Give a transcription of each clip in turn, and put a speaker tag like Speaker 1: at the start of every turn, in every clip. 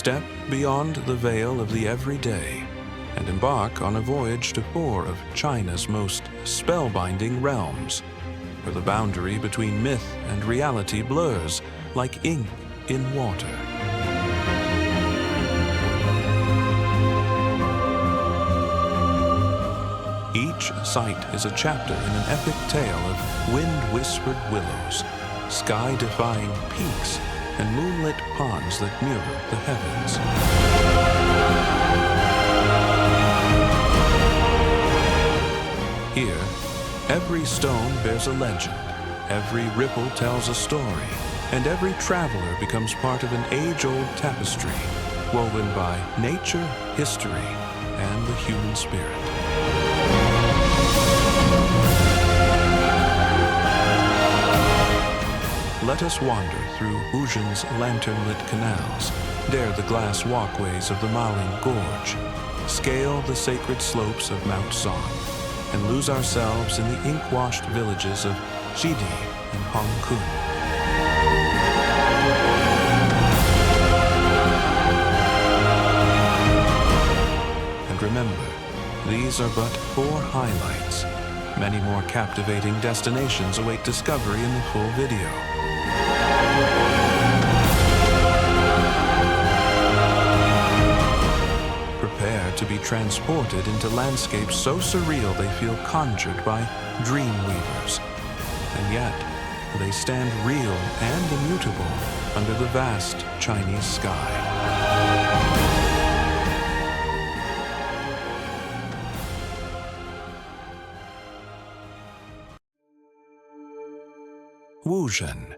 Speaker 1: Step beyond the veil of the everyday and embark on a voyage to four of China's most spellbinding realms, where the boundary between myth and reality blurs like ink in water. Each site is a chapter in an epic tale of wind-whispered willows, sky-defying peaks, and moonlit ponds that mirror the heavens. Here, every stone bears a legend, every ripple tells a story, and every traveler becomes part of an age-old tapestry woven by nature, history, and the human spirit. Let us wander through Wuzhen's lantern-lit canals, dare the glass walkways of the Maling Gorge, scale the sacred slopes of Mount Song, and lose ourselves in the ink-washed villages of Shidi and Hongkun. And remember, these are but 4 highlights. Many more captivating destinations await discovery in the full video. Prepare to be transported into landscapes so surreal they feel conjured by dream weavers. And yet, they stand real and immutable under the vast Chinese sky. Wuzhen.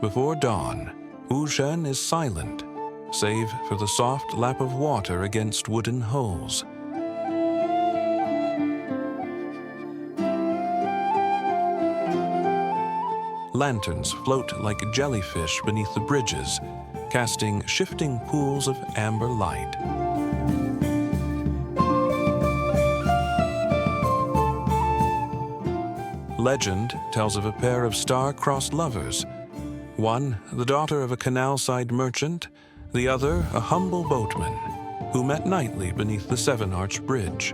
Speaker 1: Before dawn, Wuzhen is silent, save for the soft lap of water against wooden holes. Lanterns float like jellyfish beneath the bridges, casting shifting pools of amber light. Legend tells of a pair of star-crossed lovers, one the daughter of a canal-side merchant, the other a humble boatman, who met nightly beneath the Seven-Arch Bridge.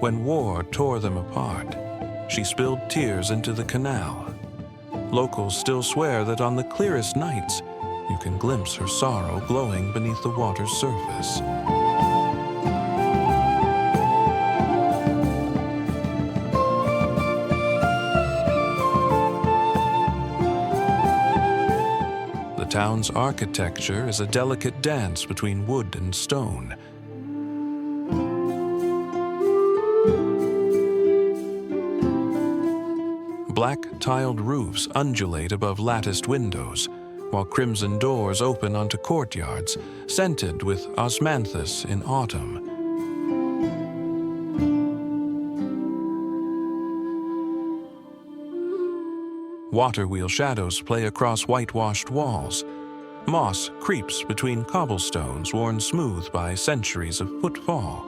Speaker 1: When war tore them apart, she spilled tears into the canal. Locals still swear that on the clearest nights, you can glimpse her sorrow glowing beneath the water's surface. The town's architecture is a delicate dance between wood and stone. Black tiled roofs undulate above latticed windows, while crimson doors open onto courtyards, scented with osmanthus in autumn. Water-wheel shadows play across whitewashed walls. Moss creeps between cobblestones worn smooth by centuries of footfall.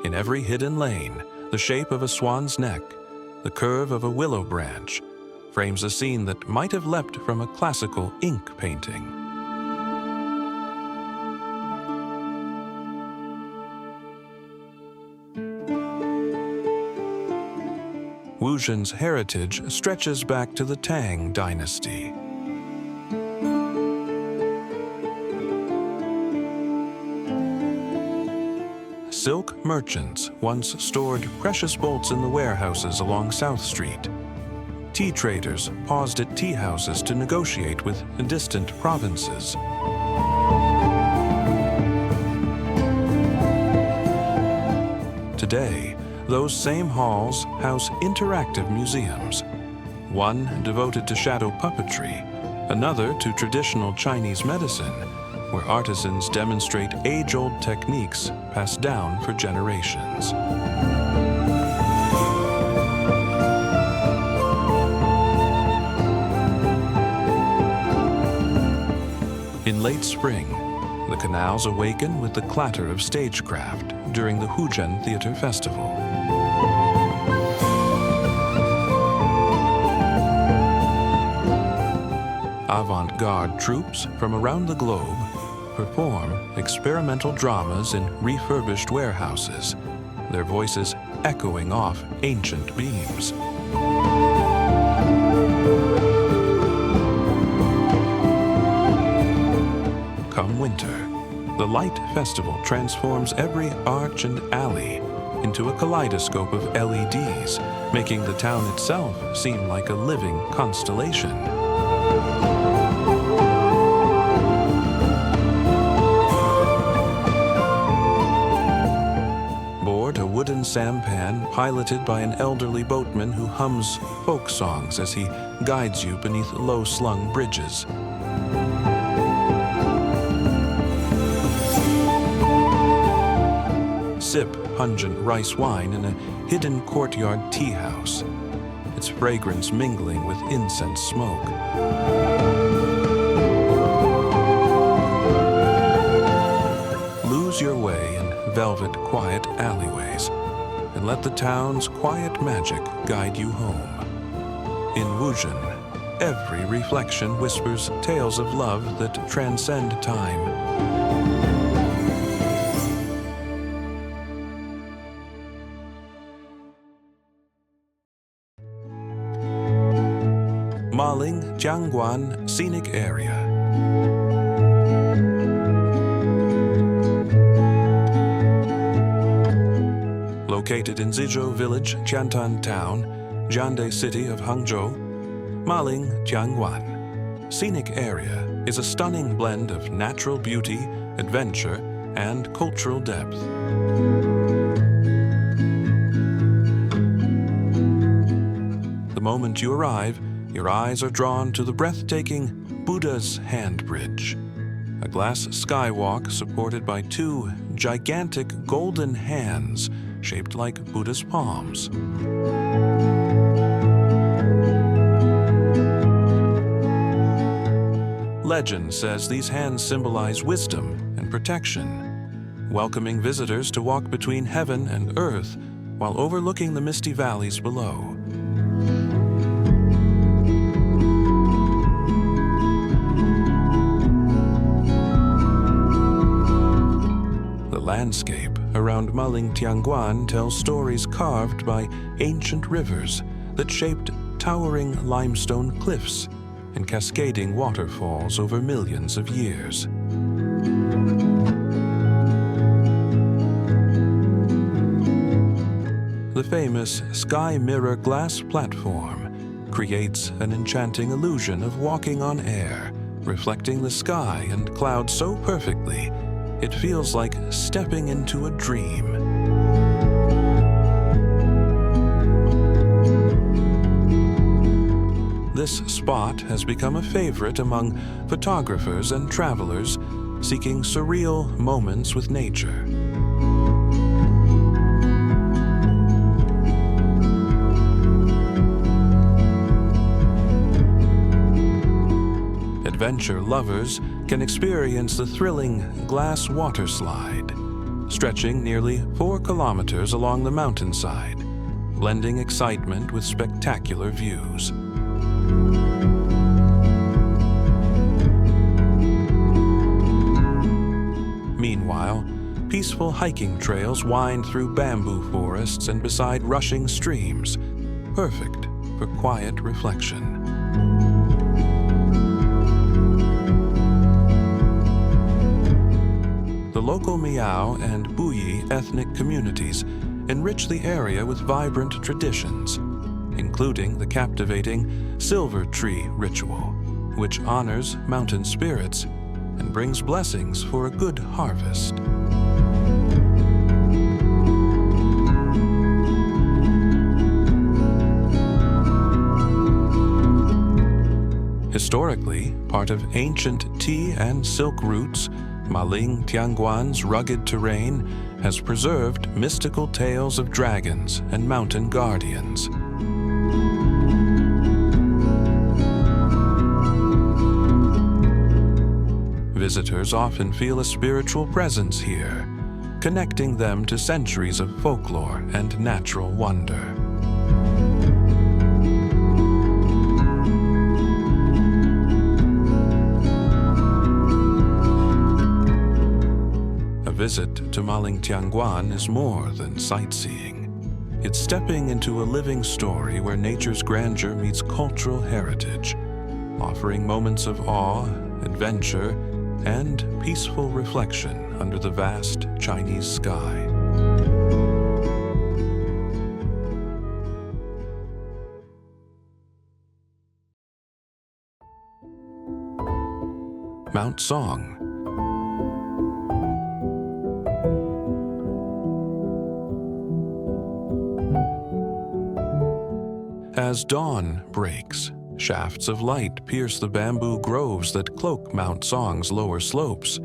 Speaker 1: In every hidden lane, the shape of a swan's neck, the curve of a willow branch, frames a scene that might have leapt from a classical ink painting. Wuzhen's heritage stretches back to the Tang dynasty. Silk merchants once stored precious bolts in the warehouses along South Street. Tea traders paused at tea houses to negotiate with distant provinces. Today, those same halls house interactive museums, one devoted to shadow puppetry, another to traditional Chinese medicine, where artisans demonstrate age-old techniques passed down for generations. In late spring, the canals awaken with the clatter of stagecraft, during the Hujen Theater Festival. Avant-garde troupes from around the globe perform experimental dramas in refurbished warehouses, their voices echoing off ancient beams. Come winter, the Light Festival transforms every arch and alley into a kaleidoscope of LEDs, making the town itself seem like a living constellation. Board a wooden sampan piloted by an elderly boatman who hums folk songs as he guides you beneath low-slung bridges. Sip pungent rice wine in a hidden courtyard tea house, its fragrance mingling with incense smoke. Lose your way in velvet quiet alleyways and let the town's quiet magic guide you home. In Wujen, every reflection whispers tales of love that transcend time. Maling Jiangguan Scenic Area. Located in Zizhou Village, Qiantan Town, Jiande City of Hangzhou, Maling Jiangguan Scenic Area is a stunning blend of natural beauty, adventure, and cultural depth. The moment you arrive, your eyes are drawn to the breathtaking Buddha's Hand Bridge, a glass skywalk supported by two gigantic golden hands shaped like Buddha's palms. Legend says these hands symbolize wisdom and protection, welcoming visitors to walk between heaven and earth while overlooking the misty valleys below. The landscape around Maling Jiangguan tells stories carved by ancient rivers that shaped towering limestone cliffs and cascading waterfalls over millions of years. The famous Sky Mirror glass platform creates an enchanting illusion of walking on air, reflecting the sky and clouds so perfectly it feels like stepping into a dream. This spot has become a favorite among photographers and travelers seeking surreal moments with nature. Adventure lovers can experience the thrilling glass water slide, stretching nearly 4 kilometers along the mountainside, blending excitement with spectacular views. Meanwhile, peaceful hiking trails wind through bamboo forests and beside rushing streams, perfect for quiet reflection. The local Miao and Buyi ethnic communities enrich the area with vibrant traditions, including the captivating Silver Tree ritual, which honors mountain spirits and brings blessings for a good harvest. Historically, part of ancient tea and silk routes, Maling Jiangguan's rugged terrain has preserved mystical tales of dragons and mountain guardians. Visitors often feel a spiritual presence here, connecting them to centuries of folklore and natural wonder. A visit to Malingtianguan is more than sightseeing. It's stepping into a living story where nature's grandeur meets cultural heritage, offering moments of awe, adventure, and peaceful reflection under the vast Chinese sky. Mount Song. As dawn breaks, shafts of light pierce the bamboo groves that cloak Mount Song's lower slopes.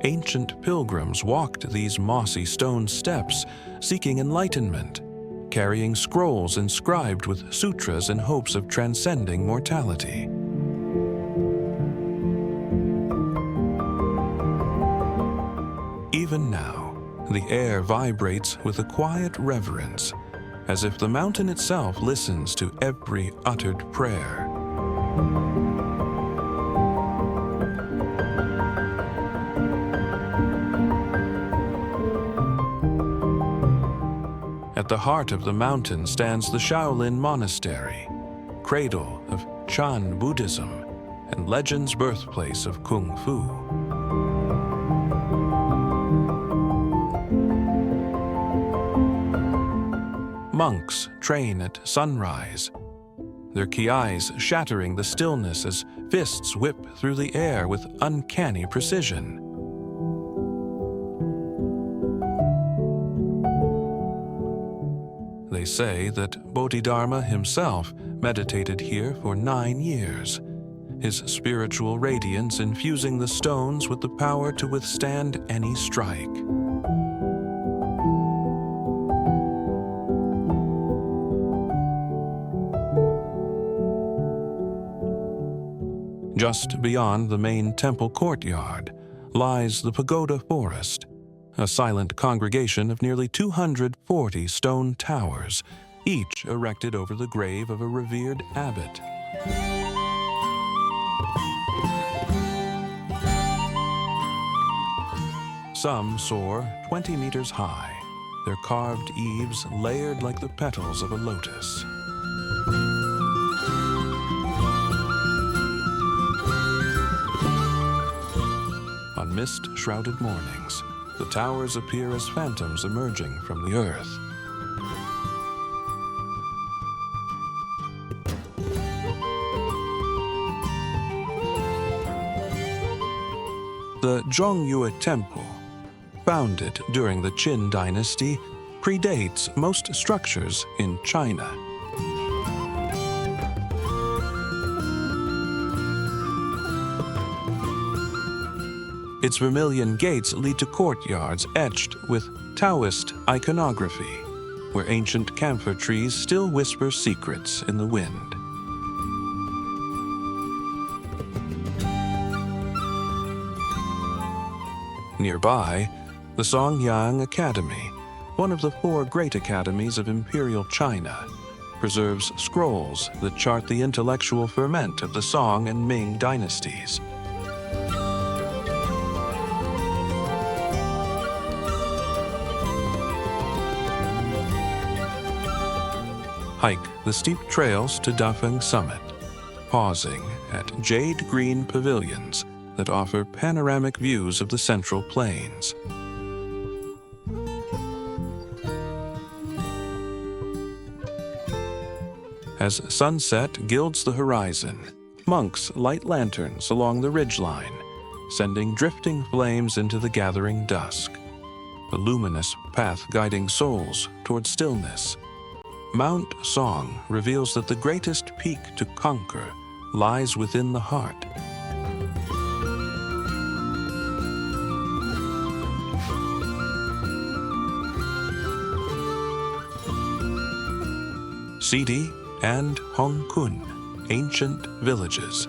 Speaker 1: Ancient pilgrims walked these mossy stone steps, seeking enlightenment, carrying scrolls inscribed with sutras in hopes of transcending mortality. Even now, the air vibrates with a quiet reverence, as if the mountain itself listens to every uttered prayer. At the heart of the mountain stands the Shaolin Monastery, cradle of Chan Buddhism and legend's birthplace of Kung Fu. Monks train at sunrise, their kiais shattering the stillness as fists whip through the air with uncanny precision. They say that Bodhidharma himself meditated here for 9 years, his spiritual radiance infusing the stones with the power to withstand any strike. Just beyond the main temple courtyard lies the pagoda forest, a silent congregation of nearly 240 stone towers, each erected over the grave of a revered abbot. Some soar 20 meters high, their carved eaves layered like the petals of a lotus. On mist-shrouded mornings, the towers appear as phantoms emerging from the earth. The Zhongyue Temple, founded during the Qin dynasty, predates most structures in China. Its vermilion gates lead to courtyards etched with Taoist iconography, where ancient camphor trees still whisper secrets in the wind. Nearby, the Songyang Academy, one of the 4 great academies of Imperial China, preserves scrolls that chart the intellectual ferment of the Song and Ming dynasties. Hike the steep trails to Dafeng Summit, pausing at jade green pavilions that offer panoramic views of the Central Plains. As sunset gilds the horizon, monks light lanterns along the ridgeline, sending drifting flames into the gathering dusk, a luminous path guiding souls toward stillness. Mount Song reveals that the greatest peak to conquer lies within the heart. Sidi and Hong Kun ancient villages.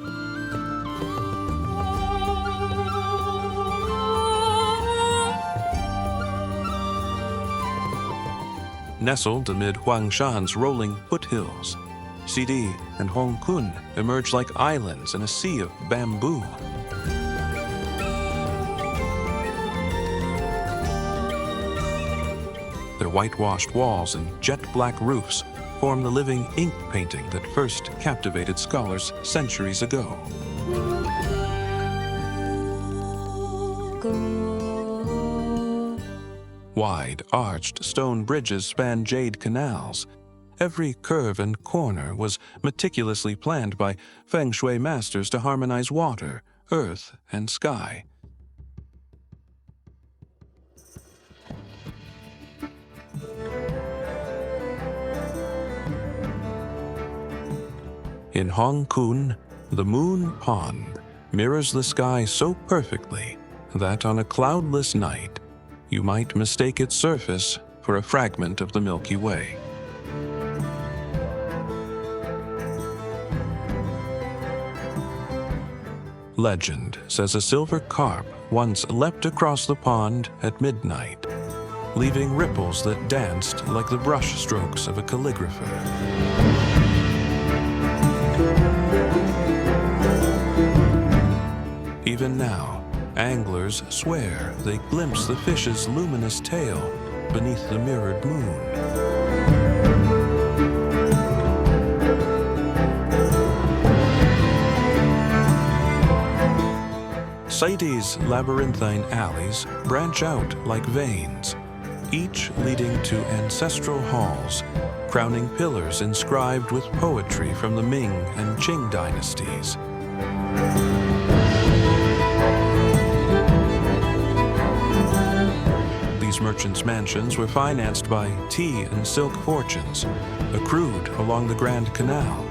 Speaker 1: Nestled amid Huangshan's rolling foothills, Xidi and Hongkun emerge like islands in a sea of bamboo. Their whitewashed walls and jet-black roofs form the living ink painting that first captivated scholars centuries ago. Wide, arched stone bridges span jade canals. Every curve and corner was meticulously planned by feng shui masters to harmonize water, earth, and sky. In Hongkun, the Moon Pond mirrors the sky so perfectly that on a cloudless night, you might mistake its surface for a fragment of the Milky Way. Legend says a silver carp once leapt across the pond at midnight, leaving ripples that danced like the brush strokes of a calligrapher. Even now, anglers swear they glimpse the fish's luminous tail beneath the mirrored moon. Xidi's labyrinthine alleys branch out like veins, each leading to ancestral halls, crowning pillars inscribed with poetry from the Ming and Qing dynasties. These merchants' mansions were financed by tea and silk fortunes, accrued along the Grand Canal.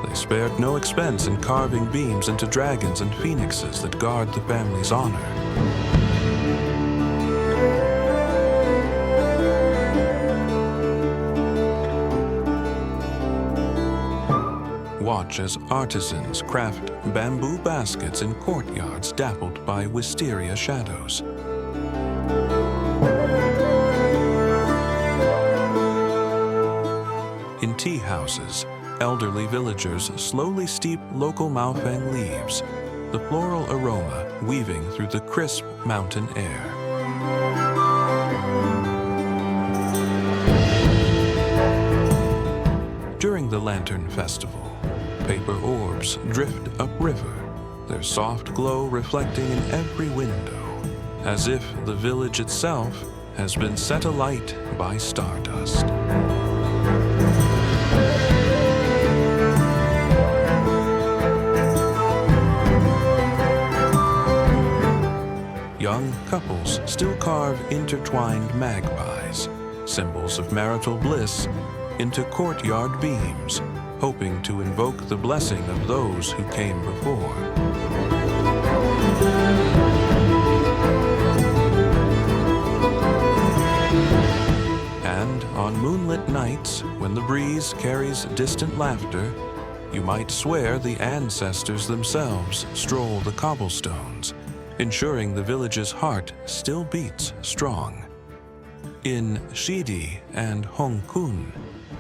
Speaker 1: They spared no expense in carving beams into dragons and phoenixes that guard the family's honor. Watch as artisans craft bamboo baskets in courtyards dappled by wisteria shadows. In tea houses, elderly villagers slowly steep local maofeng leaves, the floral aroma weaving through the crisp mountain air. During the Lantern Festival, paper orbs drift upriver, their soft glow reflecting in every window, as if the village itself has been set alight by stardust. Young couples still carve intertwined magpies, symbols of marital bliss, into courtyard beams, hoping to invoke the blessing of those who came before. And on moonlit nights, when the breeze carries distant laughter, you might swear the ancestors themselves stroll the cobblestones, ensuring the village's heart still beats strong. In Xidi and Hongkun,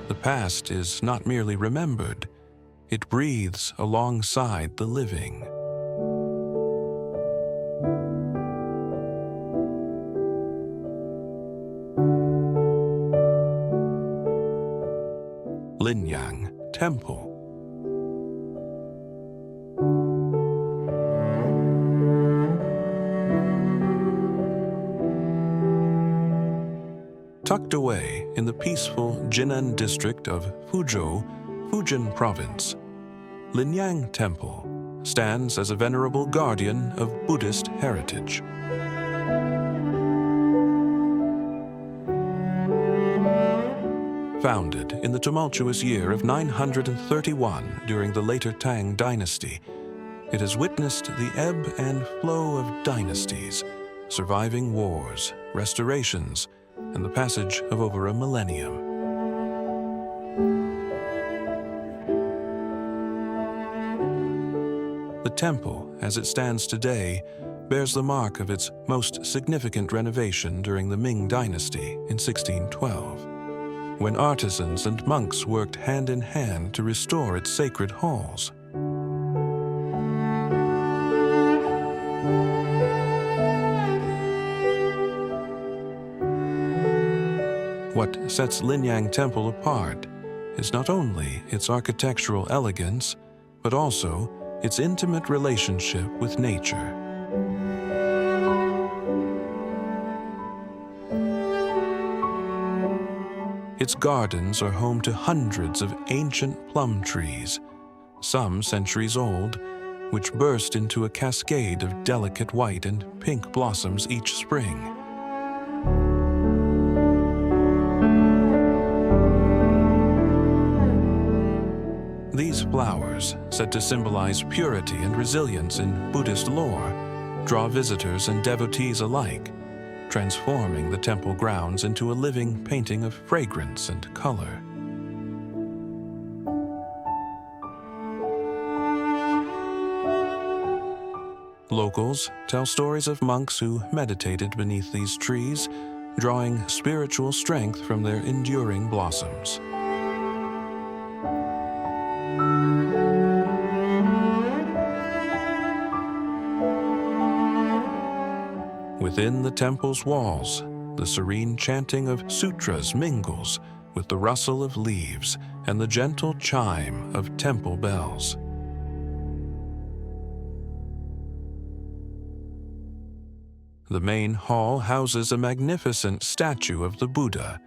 Speaker 1: the past is not merely remembered, it breathes alongside the living. Linyang Temple. Tucked away in the peaceful Jinan district of Fuzhou, Fujian province, Linyang Temple stands as a venerable guardian of Buddhist heritage. Founded in the tumultuous year of 931 during the later Tang dynasty, it has witnessed the ebb and flow of dynasties, surviving wars, restorations, and the passage of over a millennium. temple, as it stands today, bears the mark of its most significant renovation during the Ming Dynasty in 1612, when artisans and monks worked hand in hand to restore its sacred halls. What sets Linyang Temple apart is not only its architectural elegance, but also its intimate relationship with nature. Its gardens are home to hundreds of ancient plum trees, some centuries old, which burst into a cascade of delicate white and pink blossoms each spring. These flowers, said to symbolize purity and resilience in Buddhist lore, draw visitors and devotees alike, transforming the temple grounds into a living painting of fragrance and color. Locals tell stories of monks who meditated beneath these trees, drawing spiritual strength from their enduring blossoms. Within the temple's walls, the serene chanting of sutras mingles with the rustle of leaves and the gentle chime of temple bells. The main hall houses a magnificent statue of the Buddha,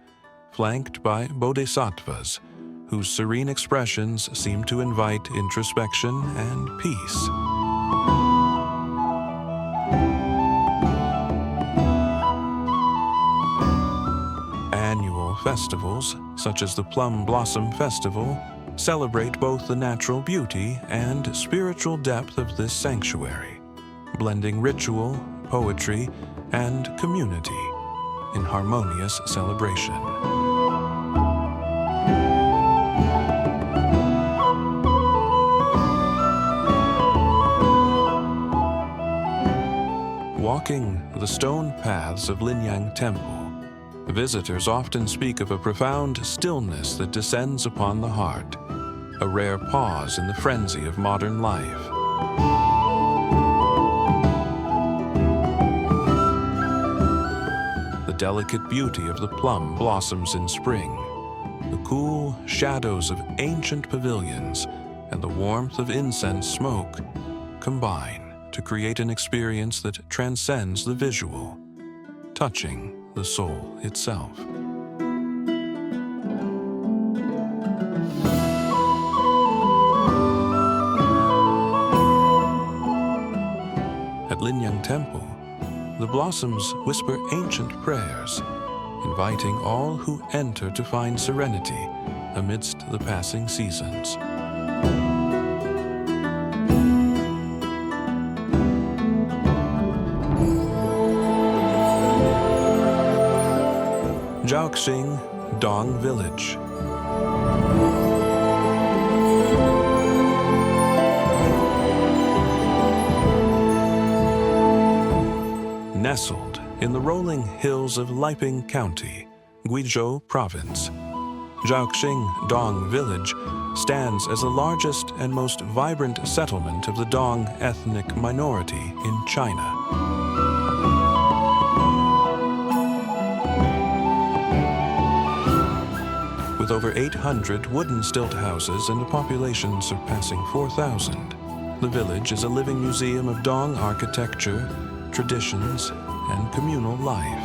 Speaker 1: flanked by bodhisattvas, whose serene expressions seem to invite introspection and peace. Annual festivals, such as the Plum Blossom Festival, celebrate both the natural beauty and spiritual depth of this sanctuary, blending ritual, poetry, and community in harmonious celebration. Walking the stone paths of Linyang Temple, visitors often speak of a profound stillness that descends upon the heart, a rare pause in the frenzy of modern life. The delicate beauty of the plum blossoms in spring, the cool shadows of ancient pavilions, and the warmth of incense smoke combine to create an experience that transcends the visual, touching the soul itself. At Linyang Temple, the blossoms whisper ancient prayers, inviting all who enter to find serenity amidst the passing seasons. Jiaoxing Dong Village. Nestled in the rolling hills of Liping County, Guizhou Province, Jiaoxing Dong Village stands as the largest and most vibrant settlement of the Dong ethnic minority in China. With over 800 wooden stilt houses and a population surpassing 4,000, the village is a living museum of Dong architecture, traditions, and communal life.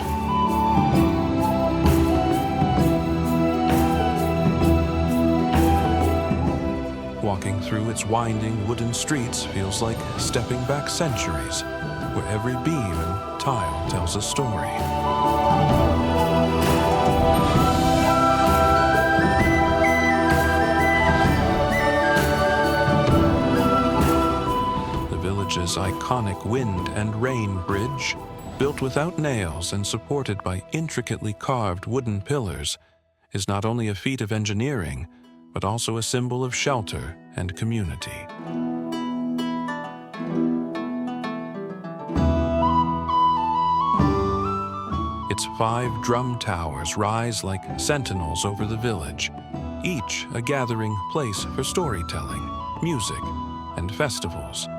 Speaker 1: Walking through its winding wooden streets feels like stepping back centuries, where every beam and tile tells a story. Village's iconic wind and rain bridge, built without nails and supported by intricately carved wooden pillars, is not only a feat of engineering, but also a symbol of shelter and community. 5 drum towers rise like sentinels over the village, each a gathering place for storytelling, music, and festivals.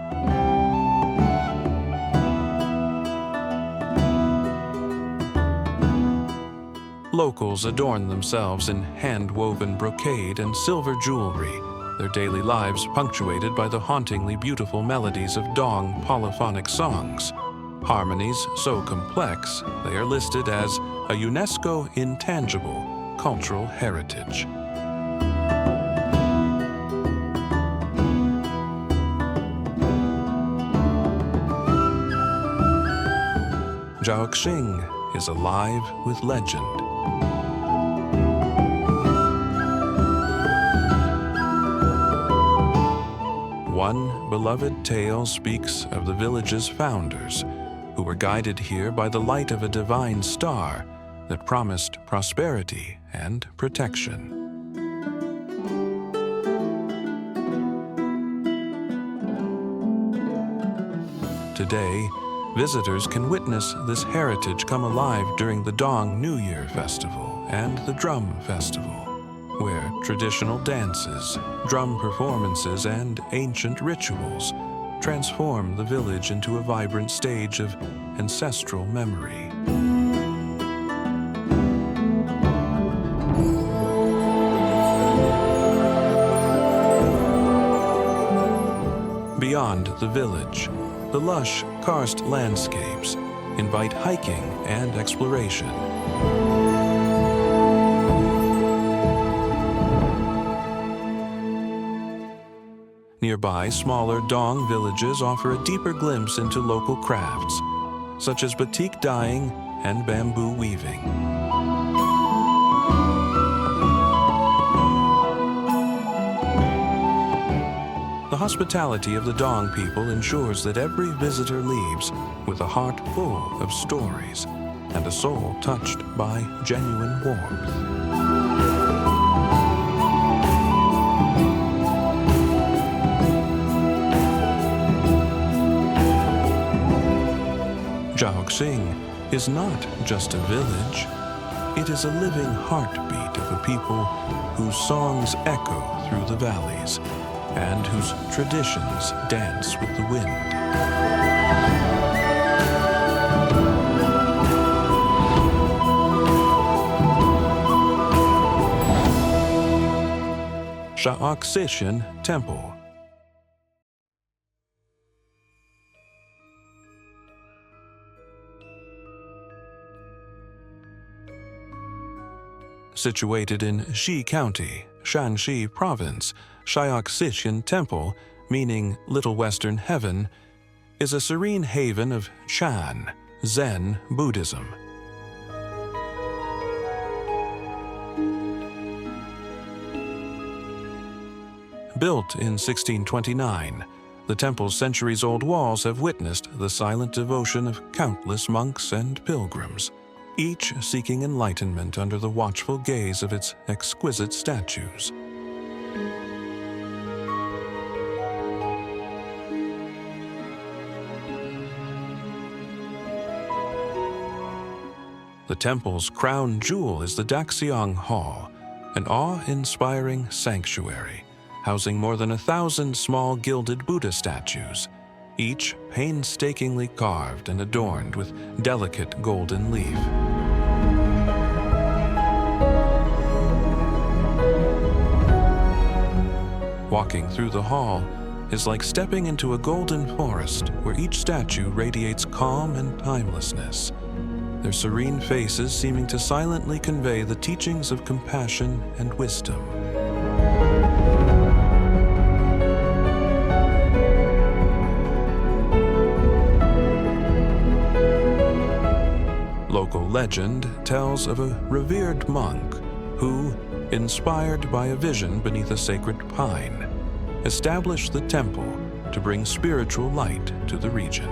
Speaker 1: Locals adorn themselves in hand-woven brocade and silver jewelry, their daily lives punctuated by the hauntingly beautiful melodies of Dong polyphonic songs, harmonies so complex they are listed as a UNESCO intangible cultural heritage. Zhaoxing is alive with legend. One beloved tale speaks of the village's founders, who were guided here by the light of a divine star that promised prosperity and protection. Today, visitors can witness this heritage come alive during the Dong New Year Festival and the Drum Festival, where traditional dances, drum performances, and ancient rituals transform the village into a vibrant stage of ancestral memory. Beyond the village, the lush karst landscapes invite hiking and exploration. Nearby, smaller Dong villages offer a deeper glimpse into local crafts, such as batik dyeing and bamboo weaving. The hospitality of the Dong people ensures that every visitor leaves with a heart full of stories and a soul touched by genuine warmth. Zhaoxing is not just a village, it is a living heartbeat of a people whose songs echo through the valleys and whose traditions dance with the wind. Zhaoxing Temple. Situated in Xi County, Shanxi Province, Zhaoxing Temple, meaning Little Western Heaven, is a serene haven of Chan, Zen Buddhism. Built in 1629, the temple's centuries-old walls have witnessed the silent devotion of countless monks and pilgrims, each seeking enlightenment under the watchful gaze of its exquisite statues. The temple's crown jewel is the Daxiang Hall, an awe-inspiring sanctuary housing more than 1,000 small gilded Buddha statues, each painstakingly carved and adorned with delicate golden leaf. Walking through the hall is like stepping into a golden forest where each statue radiates calm and timelessness, their serene faces seeming to silently convey the teachings of compassion and wisdom. Local legend tells of a revered monk who, inspired by a vision beneath a sacred pine, established the temple to bring spiritual light to the region.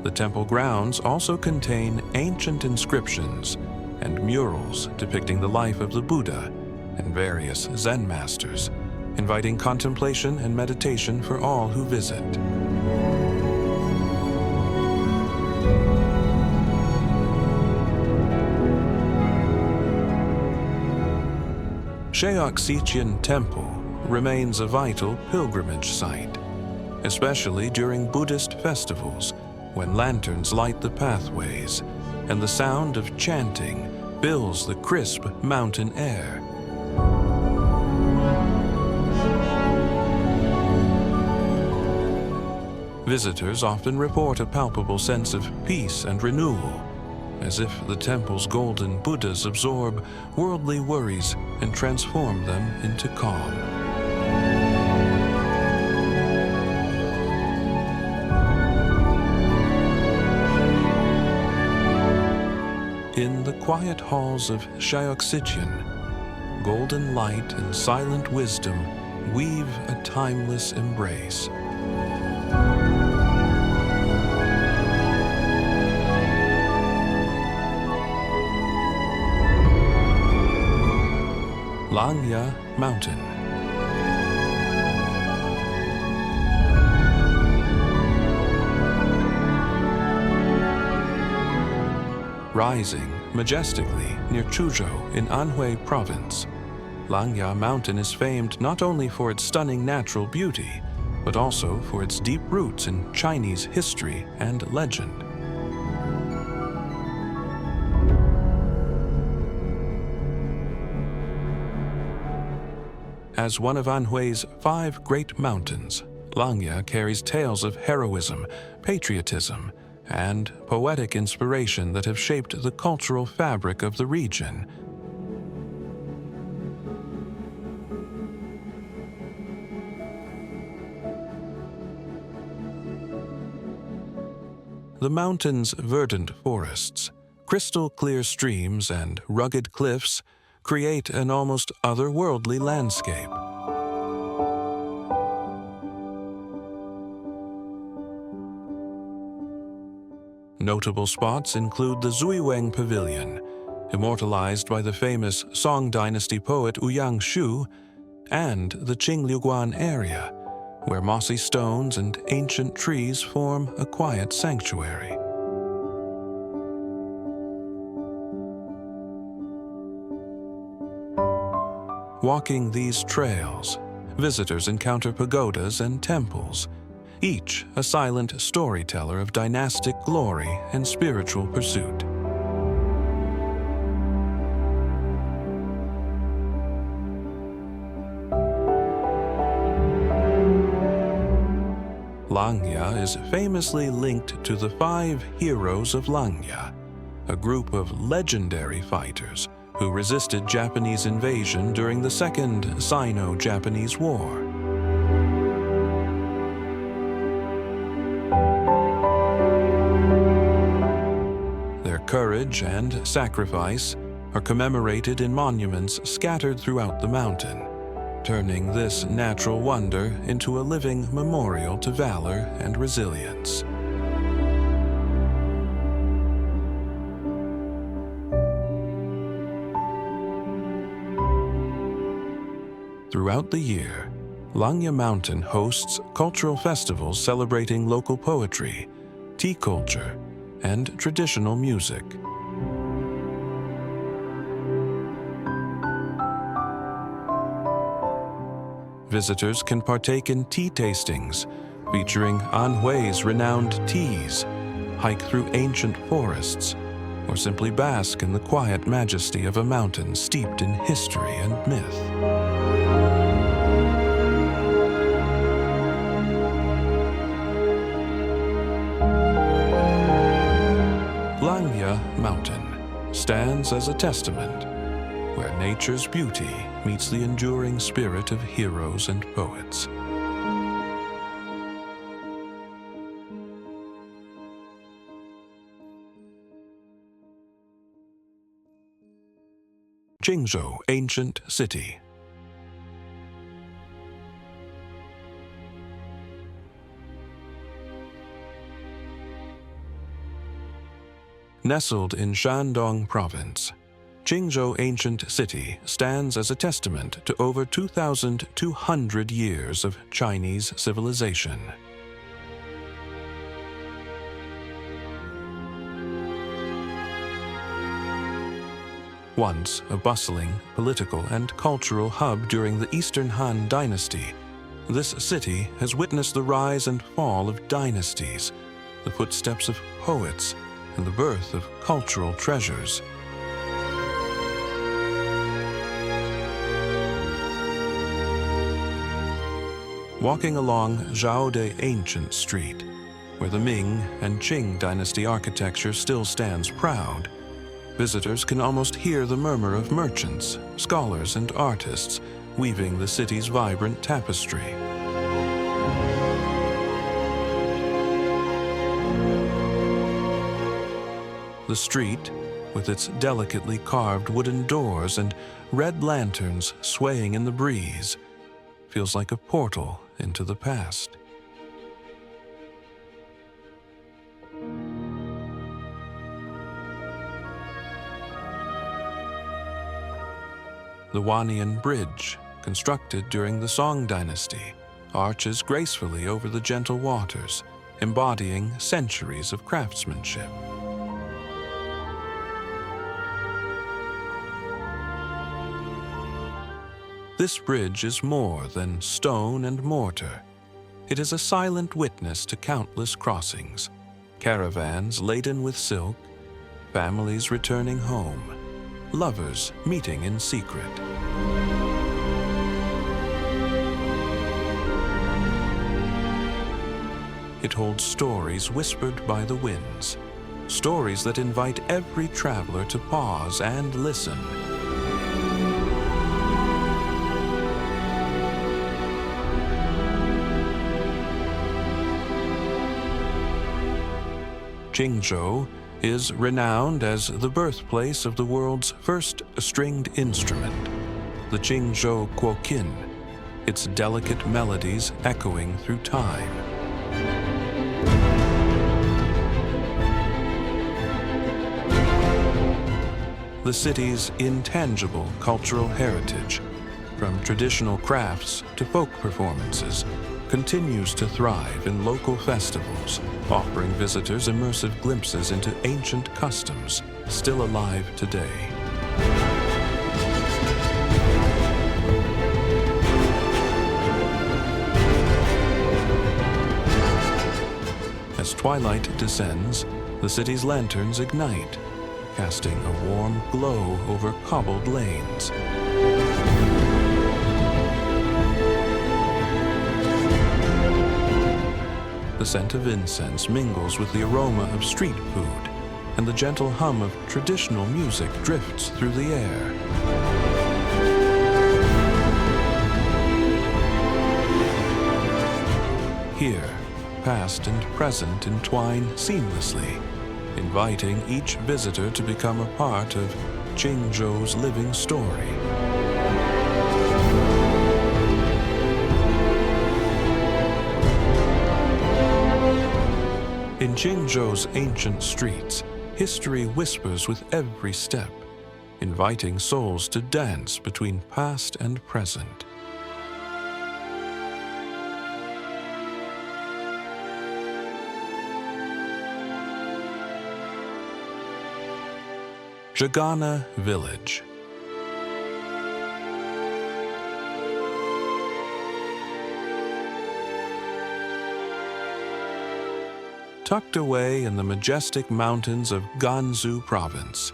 Speaker 1: The temple grounds also contain ancient inscriptions and murals depicting the life of the Buddha and various Zen masters, inviting contemplation and meditation for all who visit. Cheoksichen Temple remains a vital pilgrimage site, especially during Buddhist festivals when lanterns light the pathways and the sound of chanting fills the crisp mountain air. Visitors often report a palpable sense of peace and renewal, as if the temple's golden Buddhas absorb worldly worries and transform them into calm. In the quiet halls of Cheoksichen, golden light and silent wisdom weave a timeless embrace. Langya Mountain. Rising majestically near Chuzhou in Anhui Province, Langya Mountain is famed not only for its stunning natural beauty, but also for its deep roots in Chinese history and legend. As one of Anhui's 5 great mountains, Langya carries tales of heroism, patriotism, and poetic inspiration that have shaped the cultural fabric of the region. The mountain's verdant forests, crystal-clear streams, and rugged cliffs create an almost otherworldly landscape. Notable spots include the Zuiweng Pavilion, immortalized by the famous Song Dynasty poet Ouyang Shu, and the Qingliuguan area, where mossy stones and ancient trees form a quiet sanctuary. Walking these trails, visitors encounter pagodas and temples, each a silent storyteller of dynastic glory and spiritual pursuit. Langya is famously linked to the 5 heroes of Langya, a group of legendary fighters who resisted Japanese invasion during the Second Sino-Japanese War. Their courage and sacrifice are commemorated in monuments scattered throughout the mountain, turning this natural wonder into a living memorial to valor and resilience. Throughout the year, Langya Mountain hosts cultural festivals celebrating local poetry, tea culture, and traditional music. Visitors can partake in tea tastings featuring Anhui's renowned teas, hike through ancient forests, or simply bask in the quiet majesty of a mountain steeped in history and myth. Langya Mountain stands as a testament where nature's beauty meets the enduring spirit of heroes and poets. Qingzhou Ancient City. Nestled in Shandong Province, Qingzhou Ancient City stands as a testament to over 2,200 years of Chinese civilization. Once a bustling political and cultural hub during the Eastern Han Dynasty, this city has witnessed the rise and fall of dynasties, the footsteps of poets, and the birth of cultural treasures. Walking along Zhaode Ancient Street, where the Ming and Qing dynasty architecture still stands proud, visitors can almost hear the murmur of merchants, scholars, and artists weaving the city's vibrant tapestry. The street, with its delicately carved wooden doors and red lanterns swaying in the breeze, feels like a portal into the past. The Wannian Bridge, constructed during the Song Dynasty, arches gracefully over the gentle waters, embodying centuries of craftsmanship. This bridge is more than stone and mortar. It is a silent witness to countless crossings, caravans laden with silk, families returning home, lovers meeting in secret. It holds stories whispered by the winds, stories that invite every traveler to pause and listen. Qingzhou is renowned as the birthplace of the world's first stringed instrument, the Qingzhou Guoqin, its delicate melodies echoing through time. The city's intangible cultural heritage, from traditional crafts to folk performances, continues to thrive in local festivals, offering visitors immersive glimpses into ancient customs still alive today. As twilight descends, the city's lanterns ignite, casting a warm glow over cobbled lanes. The scent of incense mingles with the aroma of street food, and the gentle hum of traditional music drifts through the air. Here, past and present entwine seamlessly, inviting each visitor to become a part of Qingzhou's living story. In Qingzhou's ancient streets, history whispers with every step, inviting souls to dance between past and present. Zhagana Village. Tucked away in the majestic mountains of Gansu Province,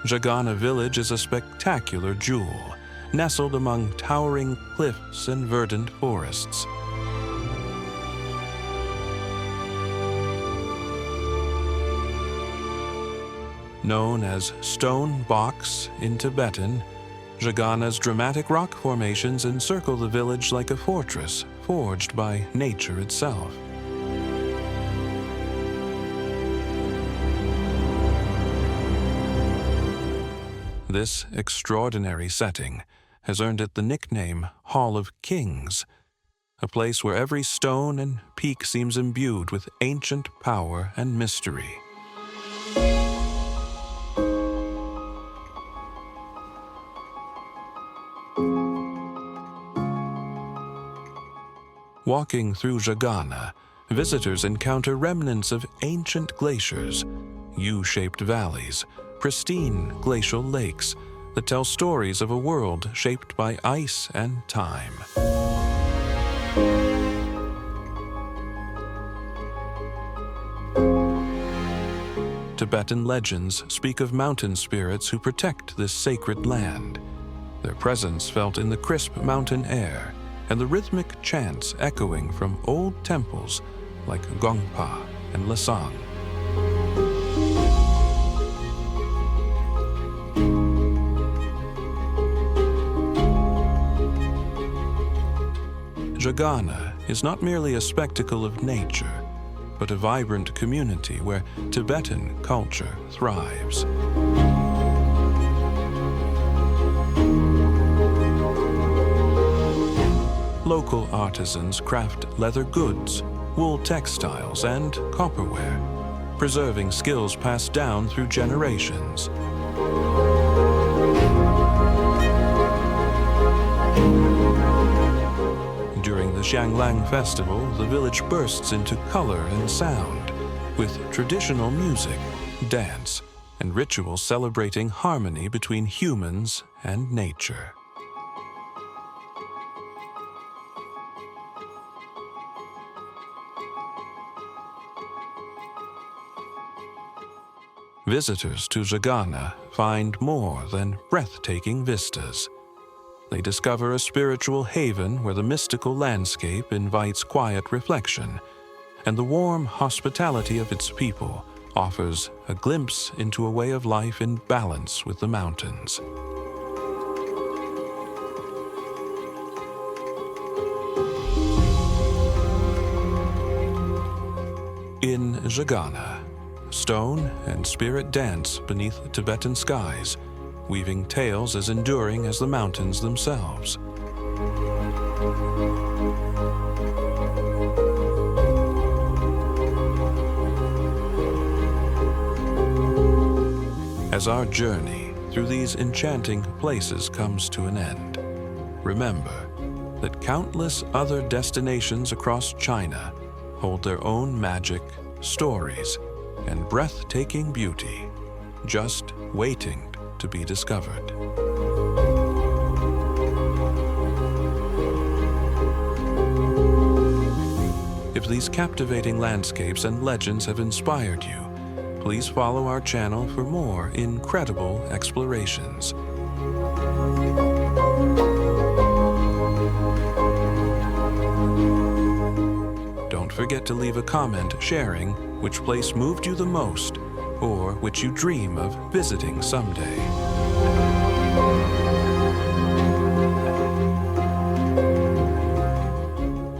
Speaker 1: Zhagana Village is a spectacular jewel, nestled among towering cliffs and verdant forests. Known as Stone Box in Tibetan, Zhagana's dramatic rock formations encircle the village like a fortress forged by nature itself. This extraordinary setting has earned it the nickname Hall of Kings, a place where every stone and peak seems imbued with ancient power and mystery. Walking through Jagana, visitors encounter remnants of ancient glaciers, U-shaped valleys, pristine glacial lakes that tell stories of a world shaped by ice and time. Tibetan legends speak of mountain spirits who protect this sacred land, their presence felt in the crisp mountain air and the rhythmic chants echoing from old temples like Gongpa and Lasang. Jagana is not merely a spectacle of nature, but a vibrant community where Tibetan culture thrives. Local artisans craft leather goods, wool textiles, and copperware, preserving skills passed down through generations. During the Xianglang festival, the village bursts into color and sound, with traditional music, dance, and rituals celebrating harmony between humans and nature. Visitors to Jagana find more than breathtaking vistas. They discover a spiritual haven where the mystical landscape invites quiet reflection, and the warm hospitality of its people offers a glimpse into a way of life in balance with the mountains. In Jagana, stone and spirit dance beneath Tibetan skies, weaving tales as enduring as the mountains themselves. As our journey through these enchanting places comes to an end, remember that countless other destinations across China hold their own magic, stories, and breathtaking beauty, just waiting to be discovered. If these captivating landscapes and legends have inspired you, please follow our channel for more incredible explorations. Don't forget to leave a comment sharing which place moved you the most or which you dream of visiting someday.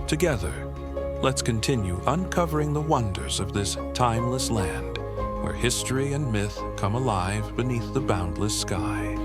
Speaker 1: Together, let's continue uncovering the wonders of this timeless land, where history and myth come alive beneath the boundless sky.